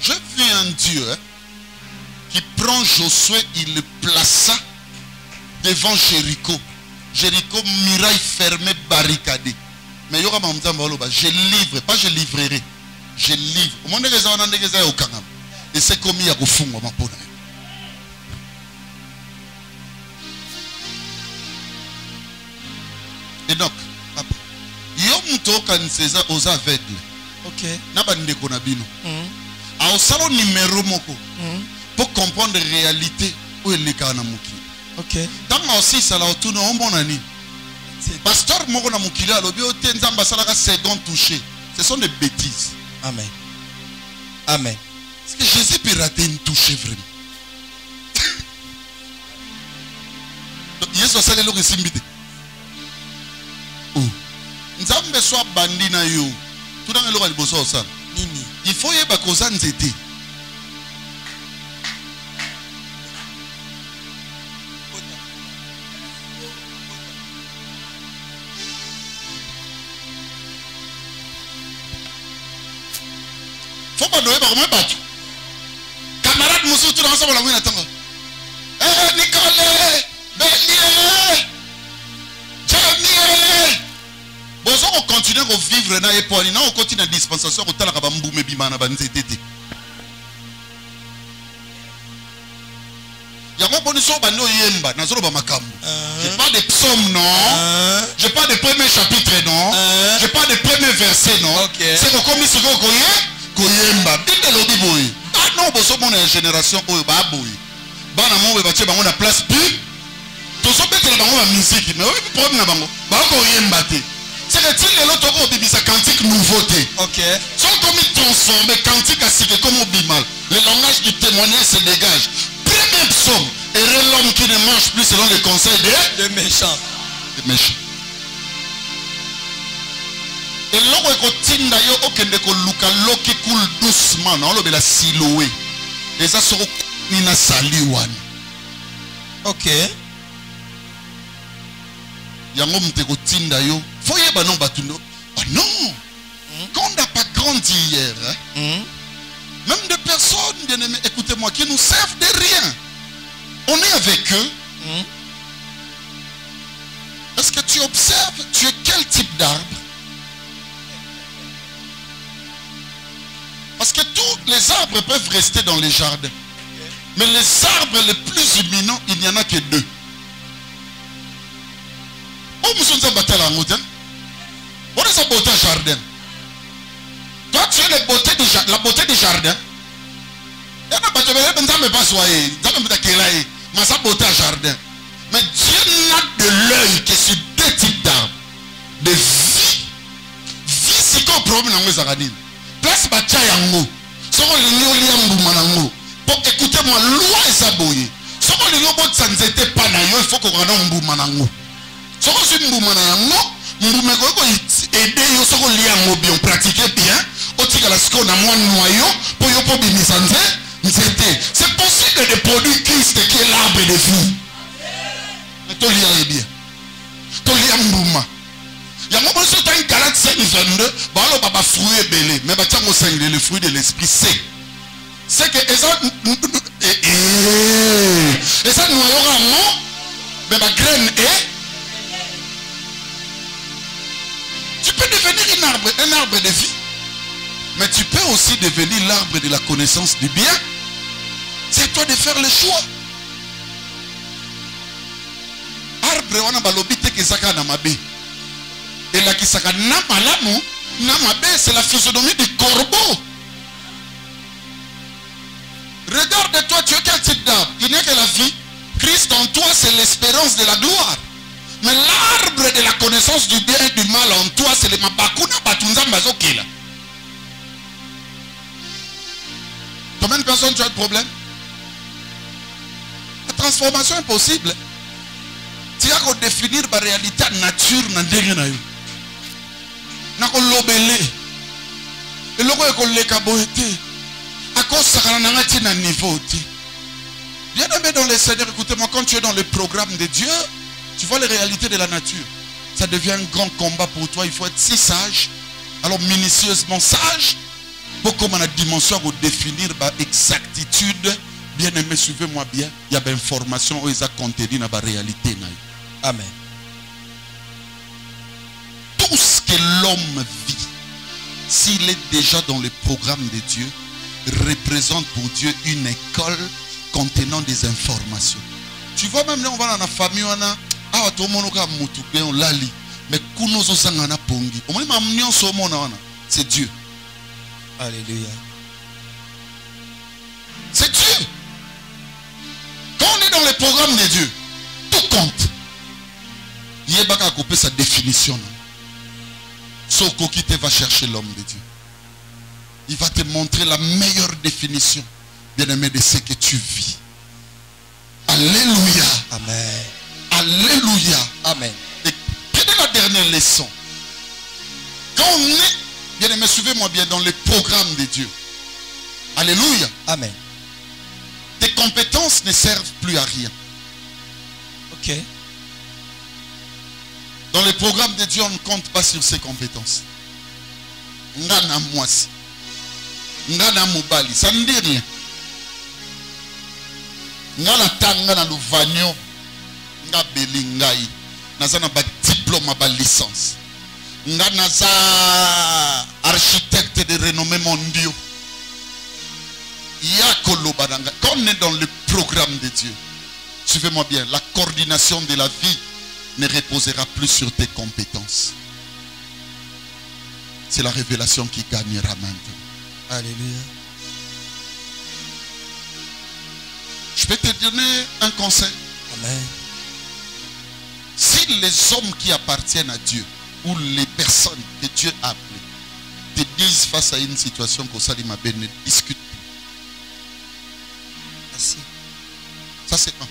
Je vis un Dieu qui prend Josué, il le plaça devant Jéricho. Jéricho, muraille fermée, barricadée. Mais il y aura je livre, pas je livrerai. Je livre. Et c'est comme il y a au fond. Et donc, il y a aux aveugles. Ok. Au salon numéro moko pour comprendre la réalité où il est kanamuki. Ok. Tant aussi ça la autour on bonani. Pasteur moko na mukili alobi o tenzamba salaka second touché. Ce sont des bêtises. Amen. Amen. Est-ce que Jésus peut rater une touche vraiment? Donc Yesu asale lo kisimbite. Oh. Nzambe soit bandi na yo. Tout dans le liboso osala. Nini. Il faut y avoir cause nzete. Faut pas donner par moi battu. Camarade Moussou, tout ensemble la oui attends. Eh Nicolas, Bélier, Jamie. Bon, on continue à vivre dans les poids, on continue à dispensation, on t'a la kabambou mais bimana banzétété. Il y a un bon son bano yemba, nazoro ba makambo. J'ai pas de psaume non, j'ai pas de premier chapitre non, j'ai pas de premier verset non. C'est comme si on koyemba, binde lodi boy. Ah non, bon so mon génération oyo ba boy. Bana mo ba tie bango na place plus. To so betela bango ba musique, mais oui problème na bango. Ba koyemba te. C'est que tu les autres ont bébé sa cantique nouveauté. Ok. Sont comme ils transforment cantique à ce que comme au bimal. Le langage du témoignage se dégage. Premier psaume. Et l'homme qui ne mange plus selon les conseils des méchants. Des méchants. Et l'homme est continue d'ailleurs au Kendeko Luka l'eau qui coule doucement. Non, l'homme est la siloé. Et ça sera Nina Saliwan. Ok. Yango mteko tinda yo. Faut y non batundo. Ah non. Quand on n'a pas grandi hier, hein, même des personnes, bien aimées, écoutez-moi, qui nous servent de rien. On est avec eux. Est-ce que tu observes, tu es quel type d'arbre? Parce que tous les arbres peuvent rester dans les jardins. Mais les arbres les plus imminents, il n'y en a que deux. Oh, nous sommes battus la montée. On est sa beauté jardin. Toi, tu es la beauté du jardin. Il y a pas de mais sa beauté jardin. Mais Dieu n'a de l'œil que sur deux types d'arbres. De vie. Vie, c'est quoi le problème dans les aranis? Place batia yango. Soko linyo liambu manango. Pour écoutez-moi, loi est saboyée. Soko linyo bot sanzete panayo, il faut qu'on rende un mbu manango. Soko si mbu manango, mbu meko ko aider yo soko liango bien, pratiquer bien. otikala siko na mwa noyau pour yo po bimisa nzete. C'est possible de produire Christ qui est l'arbre de vie. Mais to lia bien. To lia mbuma. Il y a un moment où Galate 5:22, balo baba fruit est belé, mais bah tiens le fruit de l'esprit c'est que et ça noyau ramo, mais ma graine est. Tu peux devenir un arbre de vie, mais tu peux aussi devenir l'arbre de la connaissance du bien. C'est toi de faire le choix. Arbre wana balobi te kezaka na mabe. Et la kisaka na malamu na mabe, c'est la physionomie du corbeau. Regarde-toi, tu es quel type d'arbre? Il n'est que la vie. Christ en toi, c'est l'espérance de la gloire. Mais l'arbre de la connaissance du bien et du mal en toi, c'est le mabakuna batunza mbazokela. Combien de personnes tu as de problème? La transformation est possible. Tu as qu'à définir la réalité nature dans le na ko lobele eloko ekolle kaboete akosakana na ngati na niveau ti. Bien aimé dans le Seigneur, écoutez-moi, quand tu es dans le programme de Dieu, tu vois les réalités de la nature. Ça devient un grand combat pour toi. Il faut être si sage, alors minutieusement sage, pour comment la dimension de définir exactitude. Bien aimé, suivez-moi bien. Il y a des informations où ils ont contenu dans la réalité. Amen. Tout ce que l'homme vit, s'il est déjà dans le programme de Dieu, représente pour Dieu une école contenant des informations. Tu vois, même là, on va dans la famille, on a mais c'est Dieu. Alléluia. C'est Dieu. Quand on est dans le programme de Dieu, tout compte. Il y a couper sa définition. Soko qui te va chercher l'homme de Dieu. Il va te montrer la meilleure définition, bien-aimé, de ce que tu vis. Alléluia. Amen. Alléluia. Amen. Et quelle est la dernière leçon? Quand on est, bien-aimé, suivez-moi bien, dans le programme de Dieu. Alléluia. Amen. Tes compétences ne servent plus à rien. Ok. Dans le programme de Dieu, on ne compte pas sur ses compétences. Ngana mwasi. Ngana mobali. Ça ne dit rien. Ngana tanga na luvanyo. Nga belingai. Nazana ba diplôme ba licence. Ngana za architecte de renommée mondiale. Quand on est dans le programme de Dieu, suivez-moi bien, la coordination de la vie ne reposera plus sur tes compétences. C'est la révélation qui gagnera maintenant. Alléluia. Je peux te donner un conseil. Amen. Si les hommes qui appartiennent à Dieu ou les personnes que Dieu a appelées te disent face à une situation comme ça, ne discute plus. Merci. Ça c'est un.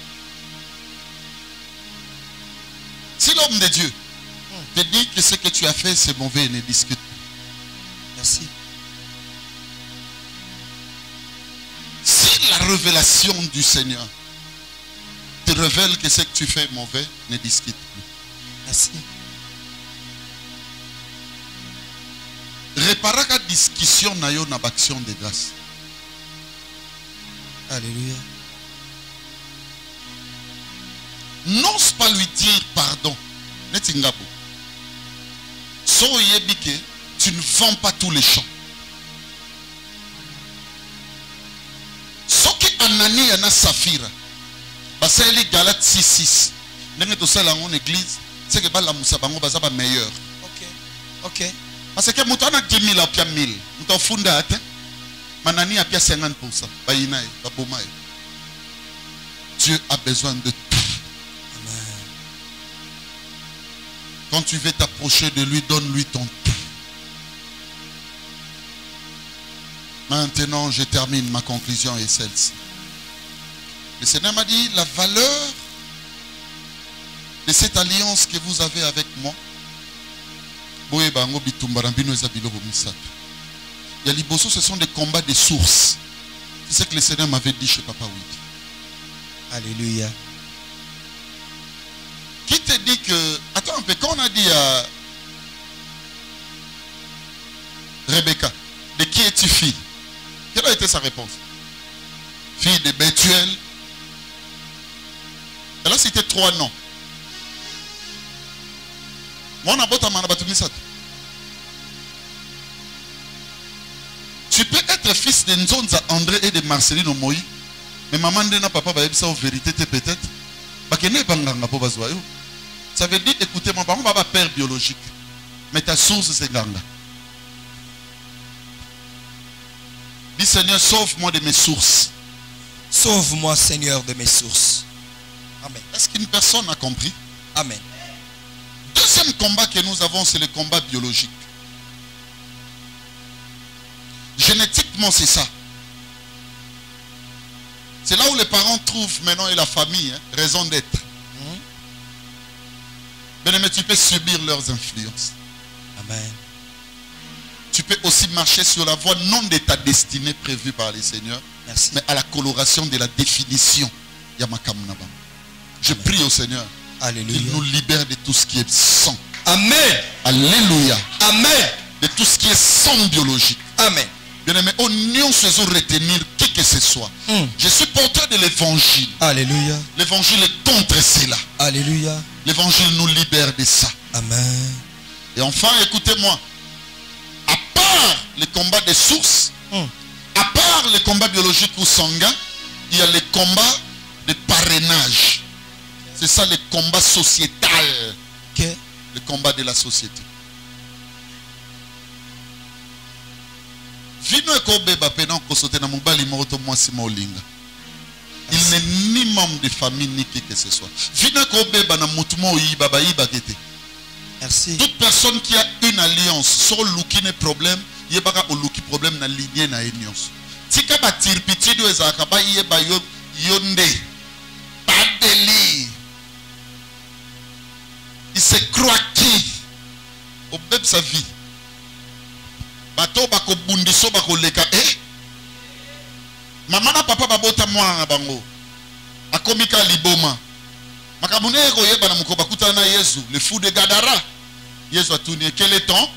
Si l'homme de Dieu te dit que ce que tu as fait c'est mauvais, ne discute plus. Merci. Si la révélation du Seigneur te révèle que ce que tu fais est mauvais, ne discute plus. Merci. Réparer la discussion na yo na action de grâce. Alléluia. N'ose pas lui dire pardon. Netingabo. So yebike, tu ne vends pas tous les champs. Soki Anani yana Saphira. Baseli Galate 6:6. Nenge to sala en église, c'est que bala musa bango bazaba meilleur. Ok. Ok. Parce que mutana 10 000 à pia 1000. Muta funda ate. Manani a pia 50%. Bayinae, babomae. Dieu a besoin de tout. Amen. Quand tu veux t'approcher de lui, donne-lui ton tout. Maintenant, je termine. Ma conclusion est celle-ci. Le Seigneur m'a dit, la valeur de cette alliance que vous avez Il y a Liboso, ce sont des combats de sources. C'est ce que le Seigneur m'avait dit chez Papa Widi. Alléluia. Qui te dit que... Attends un peu, quand on a dit à Rebecca, de qui es-tu fille? Quelle a été sa réponse? Fille de Bethuel. Elle a cité 3 noms. Tu peux être fils de Nzonza André et de Marceline Omoï, mais maman de papa va dire ça en vérité peut-être. Ça veut dire, écoutez, mon papa va père biologique, mais ta source c'est Ganga. Dis Seigneur, sauve-moi de mes sources. Sauve-moi, Seigneur, de mes sources. Amen. Est-ce qu'une personne a compris? Amen. Deuxième combat que nous avons, c'est le combat biologique. Génétiquement, c'est ça. C'est là où les parents trouvent maintenant et la famille raison d'être. Mais tu peux subir leurs influences. Amen. Tu peux aussi marcher sur la voie non de ta destinée prévue par les seigneurs, merci, mais à la coloration de la définition. Je prie au Seigneur. Alléluia. Qu'il nous libère de tout ce qui est sang. Amen. Alléluia. Amen. De tout ce qui est sang biologique. Amen. Bien-aimé, au nion se retenir qui que ce soit. Je suis porteur de l'évangile. Alléluia. L'évangile est contre cela. Alléluia. L'évangile nous libère de ça. Amen. Et enfin, écoutez-moi. À part les combats des sources, à part les combats biologiques ou sanguins, il y a les combats de parrainage. C'est ça le combat sociétal. Okay. Le combat de la société. Il n'est ni membre de famille ni qui que ce soit. Merci. Toute personne qui a une alliance, sur l'ouki problème, il y a un problème dans l'idée na alliance. Si tu as tirpiti de ezakaba yeba yonde, pas délire. Il se croit qui au bébé sa vie. Bato bako bundiso bako leka maman na papa babota mwana bango akomika liboma makamune ko yeba na mukoba kutana na Yesu le fou de Gadara Yesu atuni quel est ton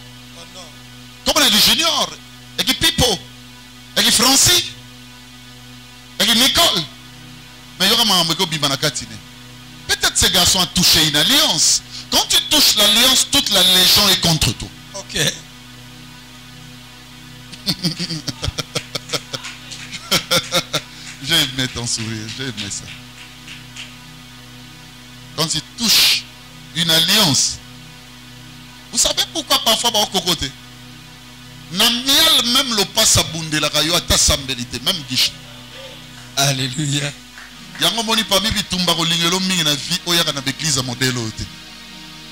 comme on est junior et qui Pipo et qui Francis et qui Nicole mais yora maman ko bimana katine peut-être ces garçons ont touché une alliance. Quand tu touches l'alliance, toute la légion est contre toi. Ok. J'ai aimé ton sourire, j'ai aimé ça. Quand tu touches une alliance, vous savez pourquoi parfois on va au côté? Namiel même le passe à Bundé la rayo à ta sambelité, même guichet. Alléluia. Yango moni parmi bitumba ko lingelo mingi na vie oyaka na église modèle ote.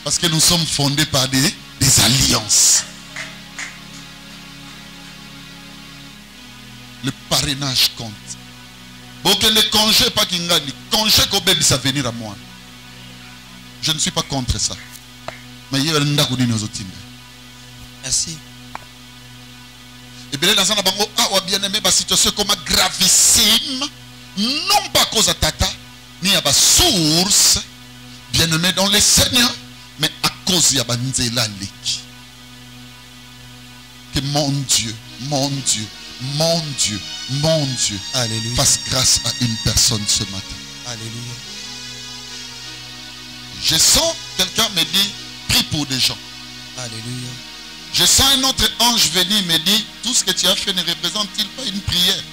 Parce que nous sommes fondés par des alliances. Le parrainage compte. Bon que le congé pas kingani, congé ko bébé ça venir à moi. Je ne suis pas contre ça. Mais il y a un ndakuni nos autres. Merci. Et bien dans un bango ah bien aimé ba situation comme gravissime. Non pas à cause de tata, ni à la source, bien aimé dans les seigneurs, mais à cause de la leki. Que mon Dieu, mon Dieu, mon Dieu, mon Dieu, alléluia, fasse grâce à une personne ce matin. Alléluia. Je sens quelqu'un me dit, prie pour des gens. Alléluia. Je sens un autre ange venir me dire, tout ce que tu as fait ne représente-t-il pas une prière?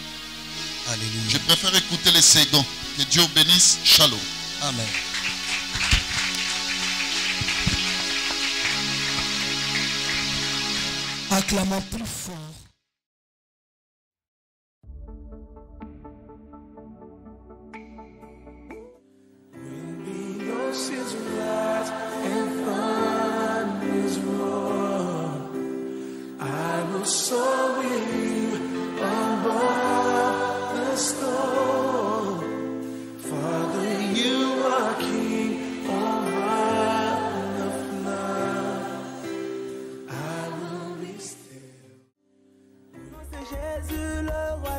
Alléluia. Je préfère écouter les seconds. Que Dieu bénisse. Shalom. Amen. Acclamons plus fort.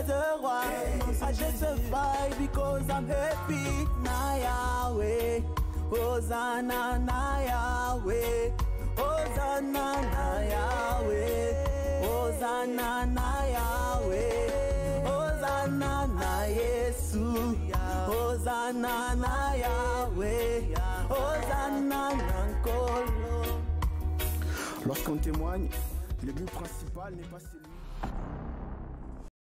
as a roi. I just survive because I'm happy. Na Yahweh, Hosanna na Yahweh, Hosanna na Yahweh, Hosanna na Yahweh, Hosanna na Yesu, Hosanna na Yahweh, Hosanna na Nkolo. Lorsqu'on témoigne, le but principal n'est pas celui